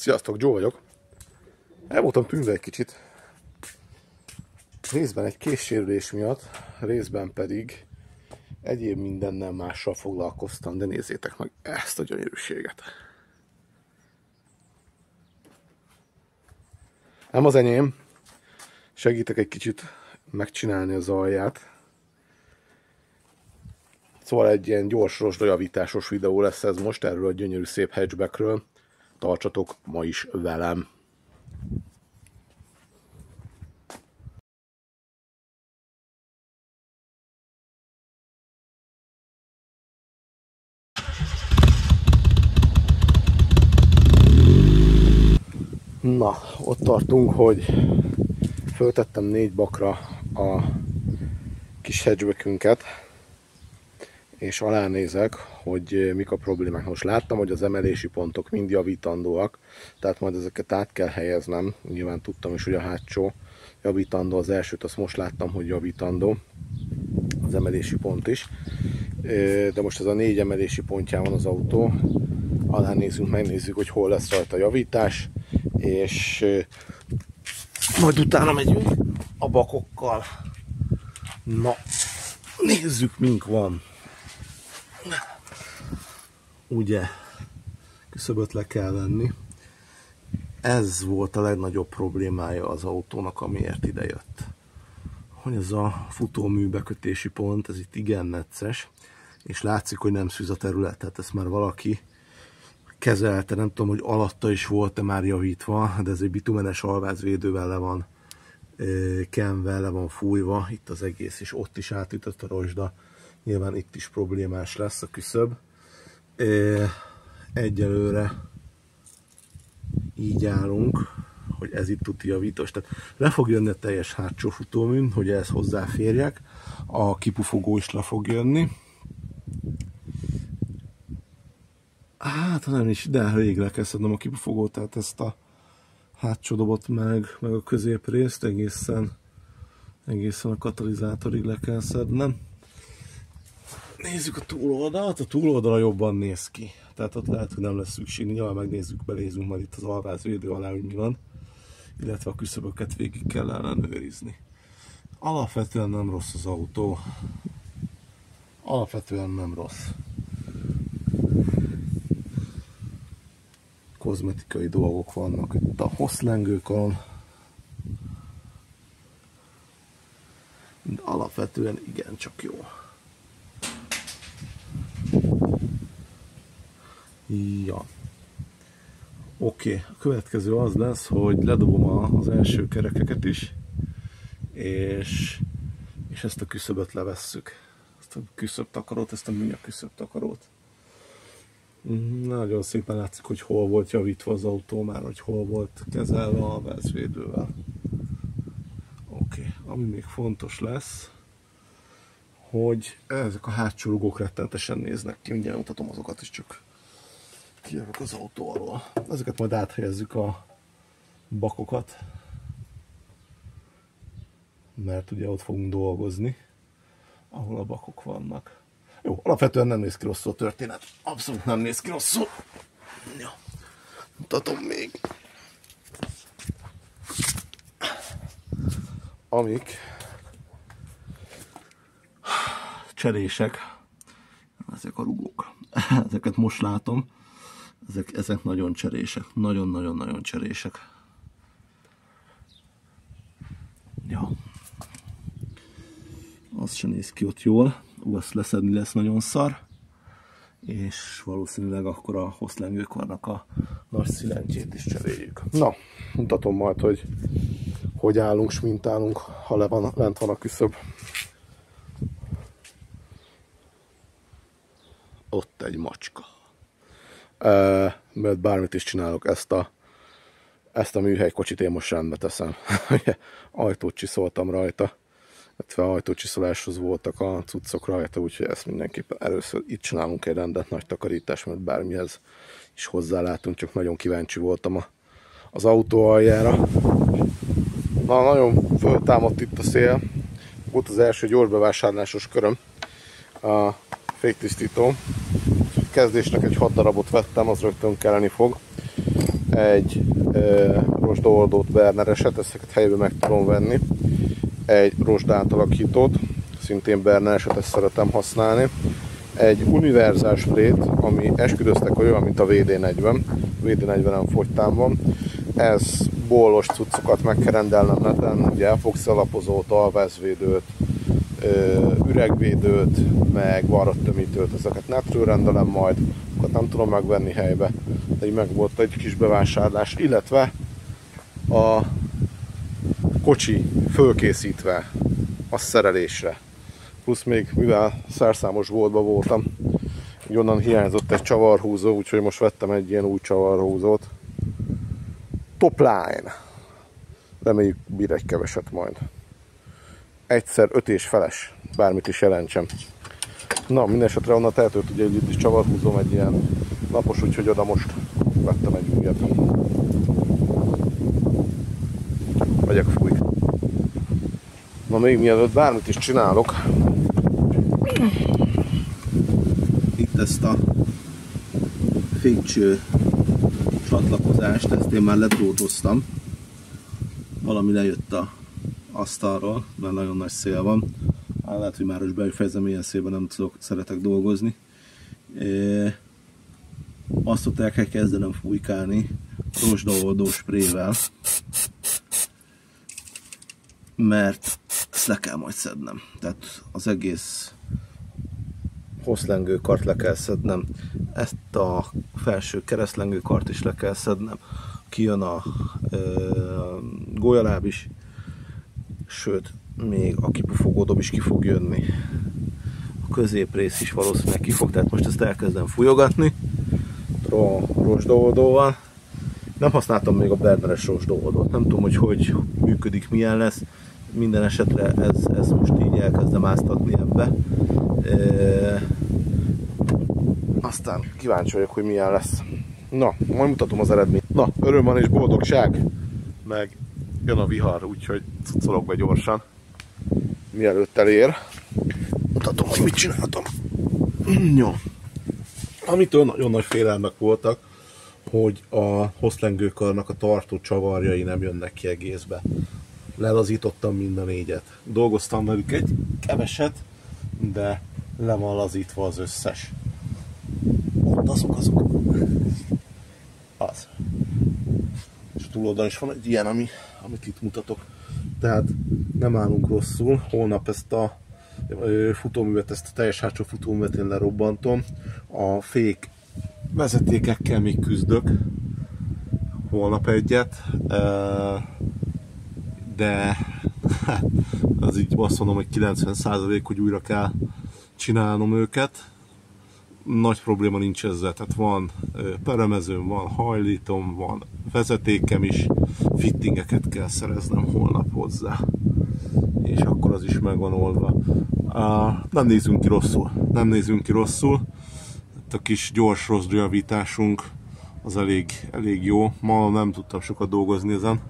Sziasztok, Joe vagyok. El voltam tűnve egy kicsit. Részben egy kézsérülés miatt, részben pedig egyéb mindennel mással foglalkoztam, de nézzétek meg ezt a gyönyörűséget. Nem az enyém, segítek egy kicsit megcsinálni az alját. Szóval egy ilyen gyors rozsdajavításos videó lesz ez most, erről a gyönyörű szép hatchbackről. Tartsatok ma is velem! Na, ott tartunk, hogy föltettem 4 bakra a kis hatchbackünket, és alánézek, hogy mik a problémák. Most láttam, hogy az emelési pontok mind javítandóak, tehát majd ezeket át kell helyeznem. Nyilván tudtam is, hogy a hátsó javítandó, az elsőt azt most láttam, hogy javítandó, az emelési pont is. De most ez a 4 emelési pontján van az autó. Alá nézzünk, megnézzük, hogy hol lesz rajta javítás, és majd utána megyünk a bakokkal. Na, nézzük, mink van. Ugye, küszöböt le kell venni. Ez volt a legnagyobb problémája az autónak, amiért ide jött. Hogy ez a futómű bekötési pont, ez itt igen necces, és látszik, hogy nem szűz a terület, tehát ezt már valaki kezelte, nem tudom, hogy alatta is volt-e már javítva, de ez egy bitumenes alvázvédővel le van kenve, le van fújva, itt az egész, és ott is átütött a rozsda, nyilván itt is problémás lesz a küszöb. Egyelőre így állunk, hogy ez itt tuti javítós, tehát le fog jönni a teljes hátsó futómű, hogy ehhez hozzáférjek, a kipufogó is le fog jönni. Hát nem is, de rég le kell szednem a kipufogót, tehát ezt a hátsó dobot meg a középrészt egészen a katalizátorig le kell szednem. Nézzük a túloldalt, a túloldala jobban néz ki, tehát ott lehet, hogy nem lesz szükség, nyilván megnézzük, belézünk majd itt az alvázvédő alá, hogy mi van, illetve a küszöböket végig kell ellenőrizni. Alapvetően nem rossz az autó, alapvetően nem rossz. Kozmetikai dolgok vannak itt a hosszlengőkon, de alapvetően igencsak jó. Ja. Oké, a következő az lesz, hogy ledobom az első kerekeket is, és ezt a küszöböt levesszük. Ezt a küszöbtakarót, ezt a műanyag küszöbtakarót. Nagyon szépen látszik, hogy hol volt javítva az autó már, hogy hol volt kezelve a alvázvédővel. Oké, ami még fontos lesz, hogy ezek a hátsó rugók rettenetesen néznek ki, mindjárt mutatom azokat is, csak kijövök az autó alól. Ezeket majd áthelyezzük a bakokat, mert ugye ott fogunk dolgozni, ahol a bakok vannak. Jó, alapvetően nem néz ki rosszul a történet. Abszolút nem néz ki rosszul. Ja, mutatom még. Amik cserések, ezek a rugók. Ezeket most látom. Ezek nagyon cserések. Nagyon-nagyon-nagyon cserések. Ja. Az sem néz ki ott jól. Azt leszedni lesz nagyon szar, és valószínűleg akkor a hosszlengőkarnak a nagy szilentjét is cseréljük. Na, mutatom majd, hogy állunk, smintálunk, ha lent van a küszöb. Ott egy macska. Mert bármit is csinálok, ezt a műhelykocsit én most rendbe teszem. Ajtót csiszoltam rajta, illetve ajtócsiszoláshoz voltak a cuccok rajta, úgyhogy ezt mindenképpen először itt csinálunk egy rendet, nagy takarítás, mert bármihez is hozzálátunk, csak nagyon kíváncsi voltam az autó aljára. Na, nagyon föltámadt itt a szél, volt az első gyorsbevásárlásos köröm, a féktisztító. Kezdésnek egy 6 darabot vettem, az rögtön kelleni fog. egy rozsdaoldót, bernereset, ezeket helyben meg tudom venni, egy rozsdátalakítót, szintén bernereset, ezt szeretem használni, egy univerzál sprayt, ami esküdöztek olyan, mint a VD40, VD40-en fogytán van. Ez bólos cuccokat meg kell rendelnem neten, ugye epoxi-alapozót, alvázvédőt, üregvédőt, meg varrattömítőt, ezeket netről rendelem majd, azokat nem tudom megvenni helybe, de így meg volt egy kis bevásárlás, illetve a kocsi fölkészítve a szerelésre. Plusz még, mivel szerszámos boltban voltam, így onnan hiányzott egy csavarhúzó, úgyhogy most vettem egy ilyen új csavarhúzót. Topline! Reméljük bír egy keveset majd. Egyszer 5 és feles, bármit is jelentsem. Na, mindesetre onnan tehetőt ugye itt is csavarhúzom, egy ilyen lapos, úgyhogy oda most vettem egy újat. Megyek fúj. Na, még mielőtt bármit is csinálok, itt ezt a fékcső csatlakozást, ezt én már ledrótoztam. Valami lejött a asztalról, mert nagyon nagy szél van. Lehet, hogy már most befejezem, ilyen szélben nem szeretek dolgozni. Azt ott el kell kezdenem fújkálni rozsdaoldó sprével, mert ezt le kell majd szednem. Tehát az egész hosszlengőkart le kell szednem, ezt a felső keresztlengőkart is le kell szednem, kijön a gólyaláb is, sőt, még a kipufogódob is ki fog jönni. A középrész is valószínűleg ki fog, tehát most ezt elkezdem fújogatni rozsdaoldóval. Nem használtam még a berneres rozsdaoldót, nem tudom, hogy működik, milyen lesz. Minden esetre ez most így elkezdem áztatni ebbe. Aztán kíváncsi vagyok, hogy milyen lesz. Na, majd mutatom az eredményt. Na, öröm van és boldogság, meg jön a vihar, úgyhogy cuccolok be gyorsan, mielőtt elér. Mutatom, hogy mit csináltam. Jó. Amitől nagyon nagy félelmek voltak, hogy a hosszlengőkarnak a tartó csavarjai nem jönnek ki egészbe. Lelazítottam mind a 4-et. Dolgoztam velük egy keveset, de le van lazítva az összes. Ott azok. Az. És túloldalon is van egy ilyen, amit itt mutatok. Tehát nem állunk rosszul. Holnap ezt a futóművet, ezt a teljes hátsó futóművet én lerobbantom. A fék vezetékekkel még küzdök. Holnap egyet. De hát, az így azt mondom, hogy 90%, hogy újra kell csinálnom őket. Nagy probléma nincs ezzel, tehát van peremezőm, van hajlítom, van vezetékem is, fittingeket kell szereznem holnap hozzá, és akkor az is meg van oldva. Nem nézünk ki rosszul, a kis gyors rozsdajavításunk az elég jó. Ma nem tudtam sokat dolgozni ezen,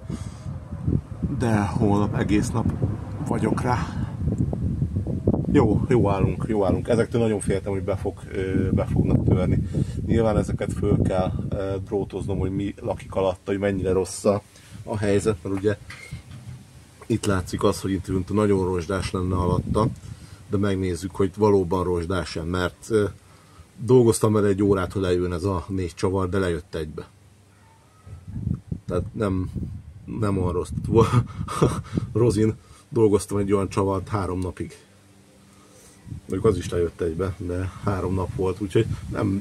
de holnap egész nap vagyok rá. Jó állunk. Ezektől nagyon féltem, hogy be fognak törni. Nyilván ezeket föl kell drótoznom, hogy mi lakik alatta, hogy mennyire rossz a helyzet, mert ugye itt látszik az, hogy itt nagyon rozsdás lenne alatta, de megnézzük, hogy valóban rozsdás-e, mert dolgoztam vele egy órát, hogy lejön ez a 4 csavar, de lejött egybe. Tehát nem olyan rossz. Rozin dolgoztam egy olyan csavart 3 napig. Mondjuk az is lejött egybe, de 3 nap volt, úgyhogy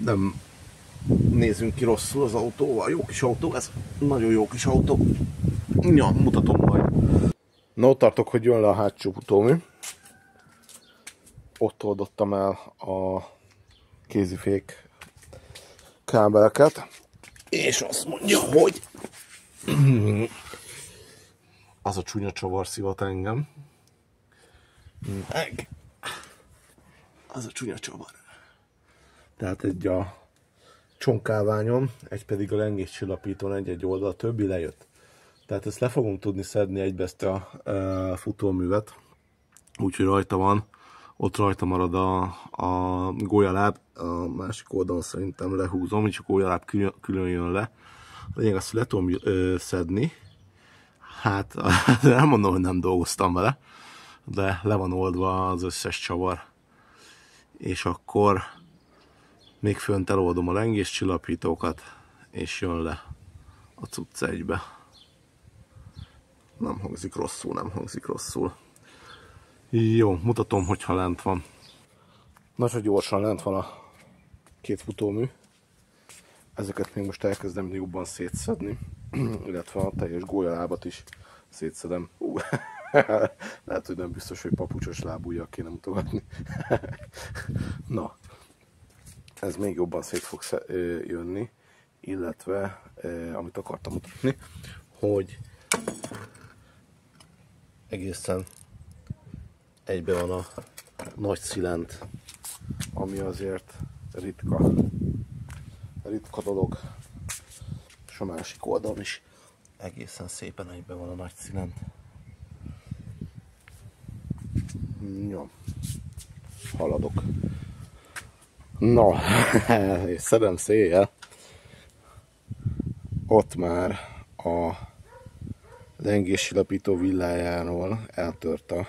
nem nézünk ki rosszul az autóval. Jó kis autó, ez nagyon jó kis autó. Ja, mutatom majd. Na, ott tartok, hogy jön le a hátsó futómű. Ott oldottam el a kézifék kábeleket, és azt mondja, hogy az a csúnya csavar szivat engem. Az a csúnya csavar. Tehát egy a csonkáványon, egy pedig a lengéscsillapítón egy oldal, a többi lejött. Tehát ezt le fogom tudni szedni egybe, ezt a futóművet. Úgyhogy rajta van, ott rajta marad a gólyaláb, a másik oldalon szerintem lehúzom, és a gólyaláb külön jön le. lényeg azt, hogy le tudom szedni. Hát nem mondom, hogy nem dolgoztam vele, de le van oldva az összes csavar. És akkor még fönt eloldom a lengéscsillapítókat, és jön le a cucc egybe. Nem hangzik rosszul, nem hangzik rosszul. Jó, mutatom, hogyha lent van. Nagyon gyorsan lent van a két futómű. Ezeket még most elkezdem jobban szétszedni, illetve a teljes gólyalábat is szétszedem. Lehet, hogy nem biztos, hogy papucsos lábújjal kéne mutogatni. Na, ez még jobban szét fog jönni, illetve amit akartam mutatni, hogy egészen egybe van a nagy szilent, ami azért ritka dolog, és a másik oldalon is egészen szépen egybe van a nagy szilent. Jó, haladok. Na, és szedem széjjel, ott már a lengéscsillapító villájáról eltört a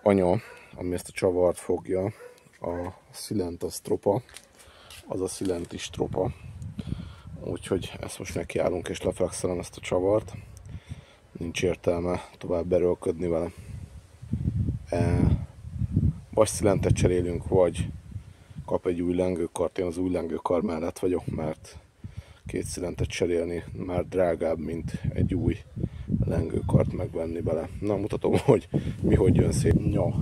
anya, ami ezt a csavart fogja. A szilent az tropa, az a szilent is tropa. Úgyhogy ezt most nekiállunk és lefraxelem ezt a csavart. Nincs értelme tovább erőlködni vele. Vagy szilentet cserélünk, vagy kap egy új lengőkart. Én az új lengőkar mellett vagyok, mert két szilentet cserélni már drágább, mint egy új lengőkart megvenni bele. Na, mutatom, hogy mi hogy jön szép. Ja,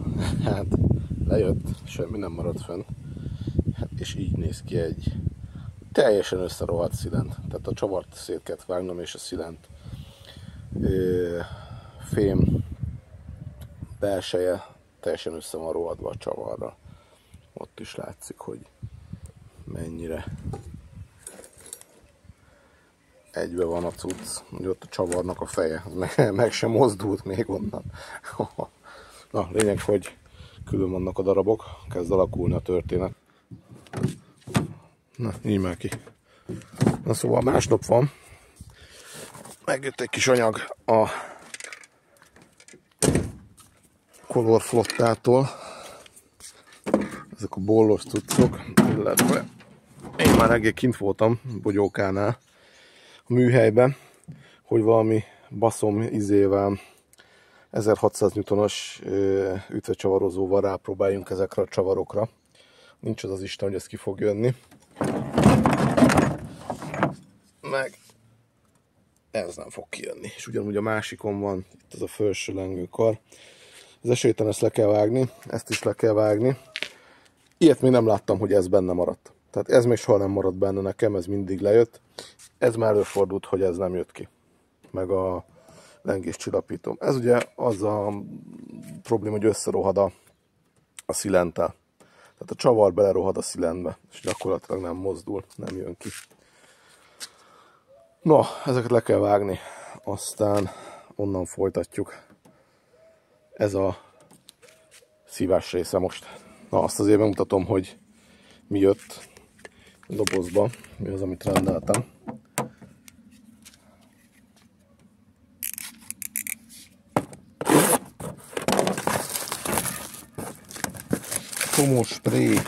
hát lejött, semmi nem maradt fenn. Hát, és így néz ki egy teljesen összerohadt szilent. Tehát a csavart szét kellett vágnom, és a szilent fém belseje teljesen össze van rohadva a csavarra. Ott is látszik, hogy mennyire egybe van a cucc. Ugye ott a csavarnak a feje, meg sem mozdult még onnan. Na, lényeg, hogy külön vannak a darabok, kezd alakulni a történet. Na, így már ki. Na szóval másnap van. Megjött egy kis anyag a Color Flottától. Ezek a bollos cuccok, illetve én már reggel kint voltam Bogyókánál, a műhelyben, hogy valami baszom izével 1600 Newtonos ütvegcsavarozóval rápróbáljunk ezekre a csavarokra. Nincs az az Isten, hogy ez ki fog jönni. Meg ez nem fog kijönni. És ugyanúgy a másikon van itt ez a felső lengőkar. Az esélytelen, ezt le kell vágni, ezt is le kell vágni. Ilyet még nem láttam, hogy ez benne maradt. Tehát ez még soha nem maradt benne nekem, ez mindig lejött. Ez már előfordult, hogy ez nem jött ki. Meg a lengéscsillapítóm. Ez ugye az a probléma, hogy összerohad a szilenttel. Tehát a csavar belerohad a szilentbe, és gyakorlatilag nem mozdul, nem jön ki. No, ezeket le kell vágni, aztán onnan folytatjuk. Ez a szívás része most. Na, azt azért megmutatom, hogy mi jött a dobozba, mi az, amit rendeltem. Tomos spray.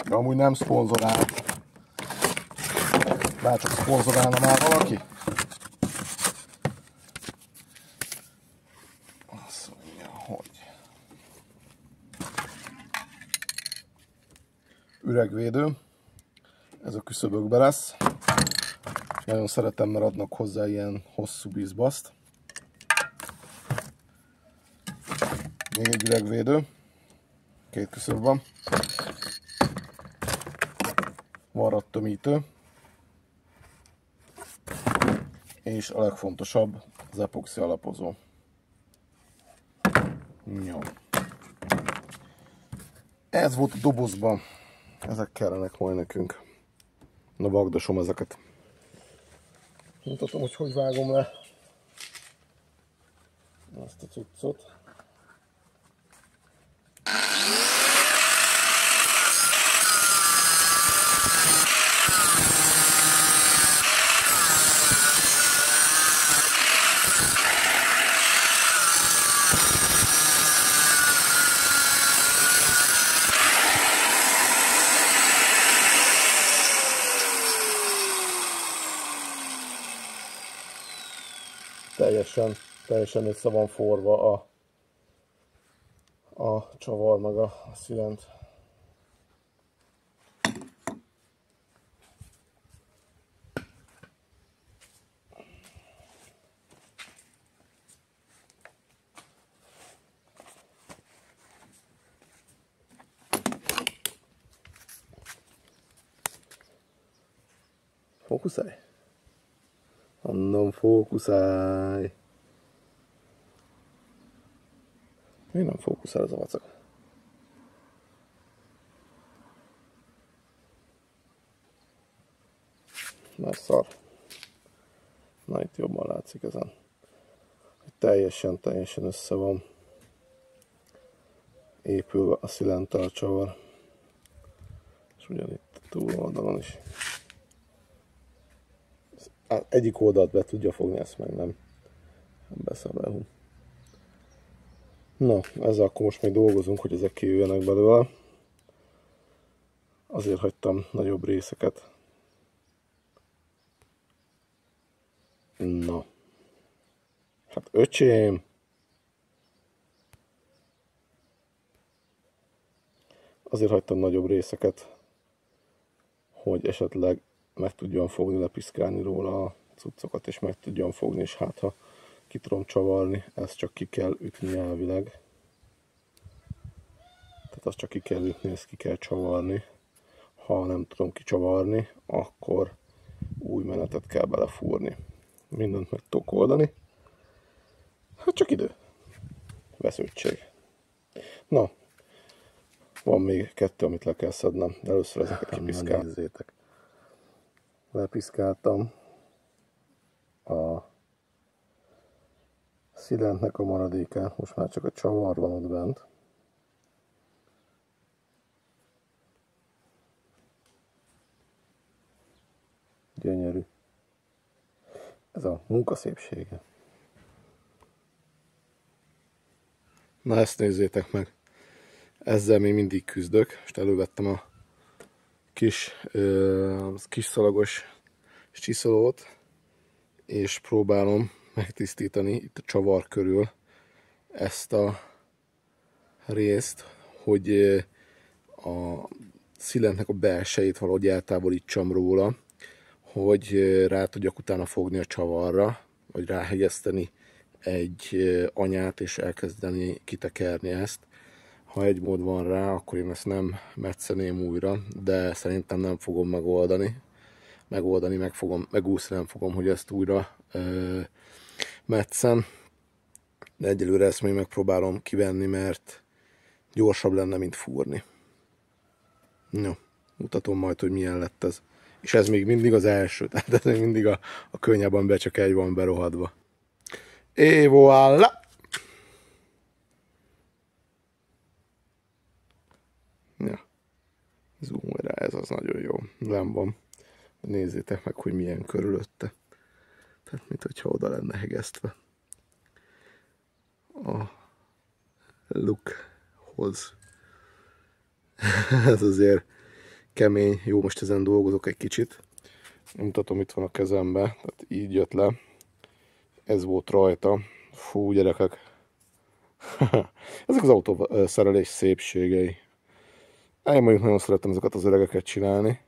De amúgy nem szponzorál. Bárcsak szponzorálna már valaki. Azt mondja, hogy üregvédő. Ez a küszöbökbe lesz. Nagyon szeretem, mert adnak hozzá ilyen hosszú bízbaszt. Még egy üregvédő. Két küszöb van. Varrattömítő. És a legfontosabb, az epoxi alapozó. Jó. Ez volt a dobozban. Ezek kellenek majd nekünk. Na, vagdosom ezeket. Mutatom, hogy hogy vágom le ezt a cuccot. teljesen össze van forva a csavar meg a szilent. Fókuszálj! Mondom, fókuszálj! Miért nem fókuszál ez a vacak? Na szar. Na itt jobban látszik ezen. Teljesen össze van épülve a szilenttel csavar. És ugyanitt a túloldalon is. Egyik oldalt be tudja fogni, ezt meg nem beszabálunk. Na, ezzel akkor most még dolgozunk, hogy ezek kijöjjenek belőle. Azért hagytam nagyobb részeket. Na. Hát öcsém! Azért hagytam nagyobb részeket, hogy esetleg meg tudjam fogni, lepiszkálni róla a cuccokat, és meg tudjam fogni, és hát ha ki tudom csavarni, ezt csak ki kell ütni elvileg. Tehát azt csak ki kell ütni, ezt ki kell csavarni. Ha nem tudom kicsavarni, akkor új menetet kell belefúrni. Mindent meg tudok oldani. Hát csak idő. Vesződtség. Na, van még 2, amit le kell szednem, de először ezeket kipiszkálom. Nézzétek. Lepiszkáltam a szilentnek a maradékát, most már csak a csavar van ott bent. Gyönyörű. Ez a munka szépsége. Na ezt nézzétek meg. Ezzel még mindig küzdök, és elővettem a kis szalagos csiszolót, és próbálom megtisztítani itt a csavar körül ezt a részt, hogy a szilentnek a belsejét valahogy eltávolítsam róla, hogy rá tudjak utána fogni a csavarra, vagy ráhegyezteni egy anyát, és elkezdeni kitekerni ezt. Ha egy mód van rá, akkor én ezt nem metszeném újra, de szerintem nem fogom megúszni nem fogom, hogy ezt újra metszem. De egyelőre ezt még megpróbálom kivenni, mert gyorsabb lenne, mint fúrni. Jó, mutatom majd, hogy milyen lett ez. És ez még mindig az első, tehát ez még mindig a könnyebben be csak egy van berohadva. Et voilà! Ja, zoom rá, ez az nagyon jó. Nem van. Nézzétek meg, hogy milyen körülötte. Tehát, mint hogyha oda lenne hegesztve a lookhoz. Ez azért kemény. Jó, most ezen dolgozok egy kicsit. Mutatom, itt van a kezembe. Tehát így jött le. Ez volt rajta. Fú, gyerekek. Ezek az autószerelés szépségei. Én mondjuk nagyon szeretem ezeket az öregeket csinálni.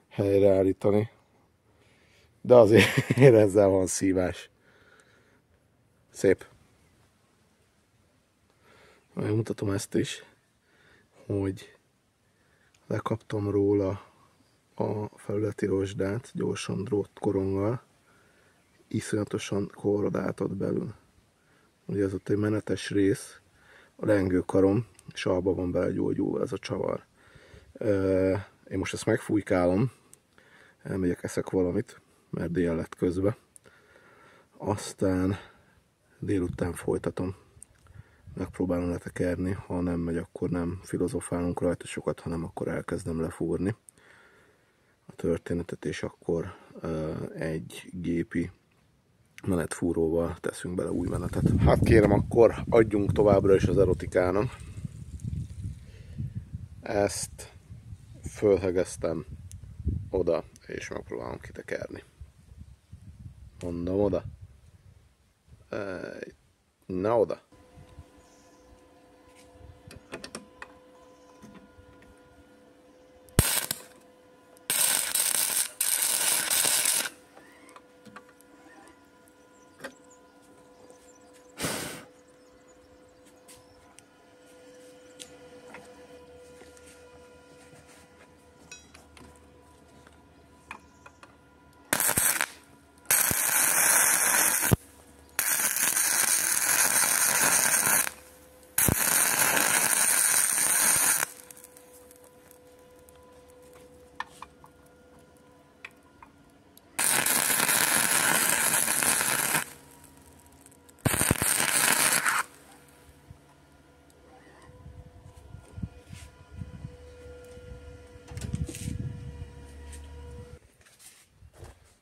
Helyreállítani. De azért ezzel van szívás. Szép. Mutatom ezt is, hogy lekaptam róla a felületi rozsdát gyorsan drótkoronggal. Iszonyatosan korrodáltott belül. Ugye ez ott egy menetes rész, a lengőkarom, és abba van belegyógyulva ez a csavar. Én most ezt megfújkálom, elmegyek, eszek valamit, mert dél lett közben. Aztán délután folytatom. Megpróbálom letekerni, ha nem megy, akkor nem filozofálunk rajta sokat, hanem akkor elkezdem lefúrni a történetet, és akkor egy gépi menetfúróval teszünk bele új menetet. Hát kérem, akkor adjunk továbbra is az erotikának. Ezt fölhegeztem oda, és megpróbálom kitekerni. Mondom oda. Na oda.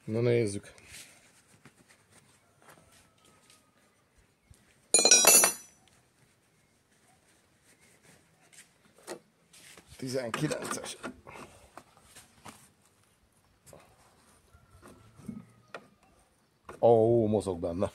Na nézzük. Tizenkilences. Ó, mozog benne.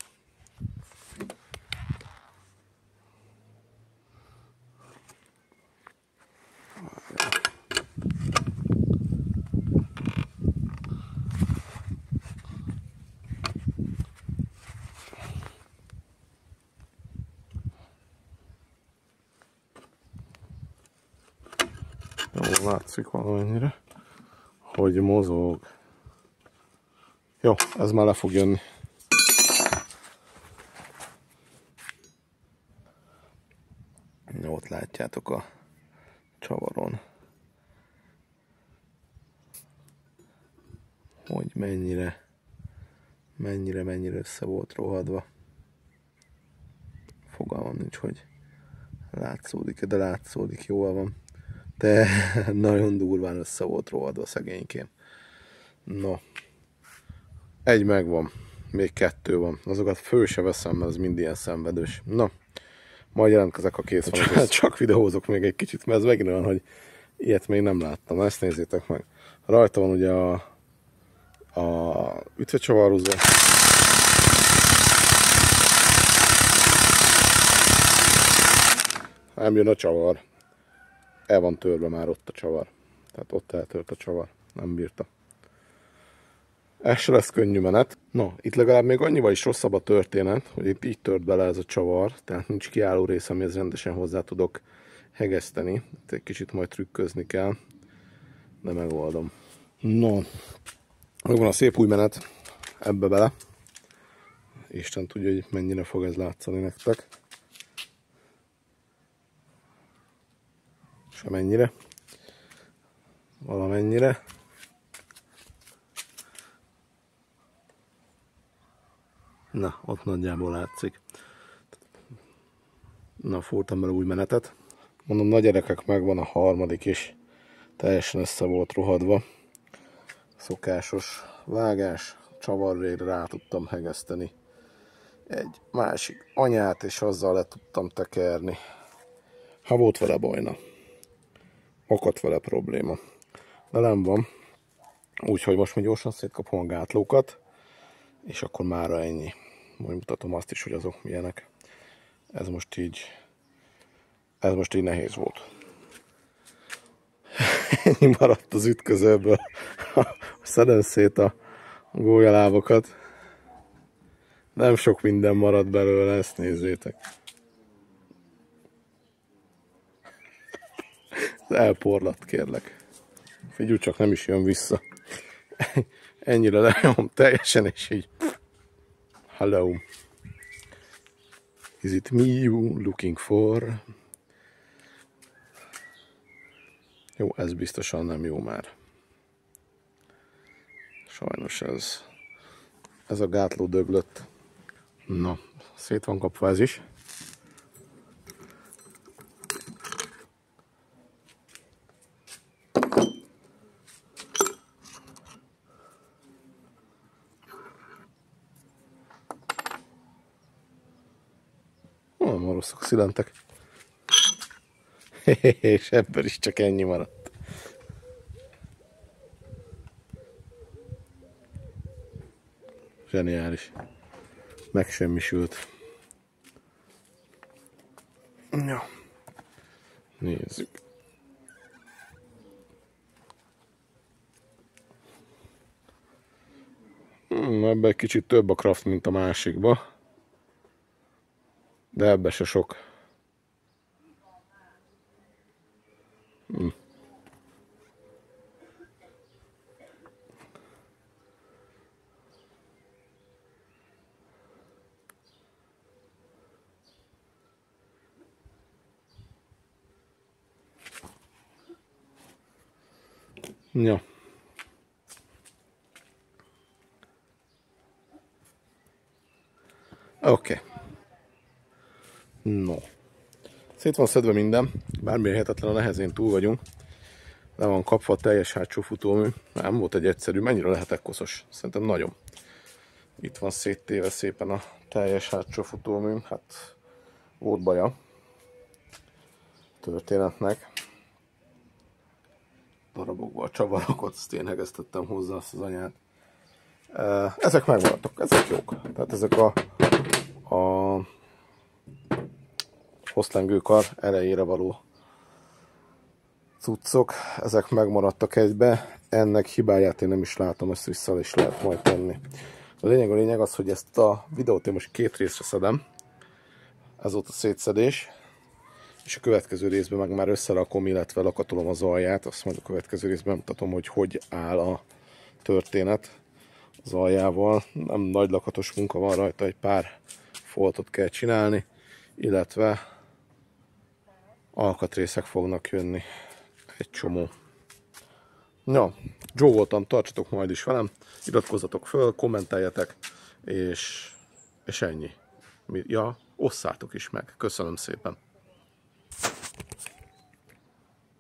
Jó, látszik valamennyire, hogy mozog. Jó, ez már le fog jönni. Jó, ott látjátok a csavaron, hogy mennyire össze volt rohadva. Fogalmam nincs, hogy látszódik, de látszódik, jól van. De nagyon durván össze volt rohadva szegénykém. No, egy megvan, még kettő van. Azokat föl se veszem, mert az mind ilyen szenvedős. Na, majd jelentkezek, a kész van. Csak videózok még egy kicsit, mert ez megint olyan, hogy ilyet még nem láttam. Ezt nézzétek meg. Rajta van ugye a ütvegcsavarhúzó. Nem jön a csavar. El van törve már ott a csavar. Tehát ott eltört a csavar. Nem bírta. Ez se lesz könnyű menet. No, itt legalább még annyival is rosszabb a történet, hogy itt így tört bele ez a csavar, tehát nincs kiálló rész, amihez rendesen hozzá tudok hegeszteni. Itt egy kicsit majd trükközni kell, de megoldom. No, megvan a szép új menet ebbe bele. Isten tudja, hogy mennyire fog ez látszani nektek. Semennyire. Valamennyire. Na, ott nagyjából látszik. Na, fúrtam bele új menetet. Mondom, nagy gyerekek, megvan a harmadik is. Teljesen össze volt rohadva. Szokásos vágás, csavarvégre rá tudtam hegeszteni egy másik anyát, és azzal le tudtam tekerni. Ha volt vele bajna. Akadt vele probléma. De nem van. Úgyhogy most még gyorsan szétkapom a gátlókat, és akkor mára ennyi. Majd mutatom azt is, hogy azok milyenek. Ez most így nehéz volt. Ennyi maradt az ütközőből. Szedem szét a gólyalábokat. Nem sok minden maradt belőle, ezt nézzétek. Elporlatt, kérlek. Figyelj, csak nem is jön vissza. Ennyire lenyom teljesen, és így... Hello. Is it me you looking for? Jó, ez biztosan nem jó már. Sajnos ez a gátló döglött. Na, szét van kapva ez is. Nem rosszak a szilentek. És ebből is csak ennyi maradt. Zseniális. megsemmisült. Ja. Nézzük. Ebben egy kicsit több a kraft, mint a másikba. De ebbe se sok. Ja. Oké. No. Szét van szedve minden, bármilyen hihetetlen a nehezén túl vagyunk. Le van kapva a teljes hátsó futómű. Nem volt egy egyszerű, mennyire lehetek koszos? Szerintem nagyon. Itt van széttéve szépen a teljes hátsó futómű. Hát volt baja a történetnek. Darabokba csavarokat, azt én hegesztettem hozzá azt az anyát. Ezek megmaradtak, ezek jók. Tehát ezek a hosszlengőkar erejére való cuccok, ezek megmaradtak egybe. Ennek hibáját én nem is látom, ezt vissza is lehet majd tenni. A lényeg az, hogy ezt a videót én most két részre szedem. Ez volt a szétszedés. És a következő részben meg már összerakom, illetve lakatolom az alját. Azt majd a következő részben mutatom, hogy hogy áll a történet az aljával. Nem nagy lakatos munka van rajta, egy pár foltot kell csinálni, illetve alkatrészek fognak jönni, egy csomó. Ja, Joe voltam, tartsatok majd is velem, iratkozzatok föl, kommenteljetek, és ennyi. Ja, osszátok is meg. Köszönöm szépen.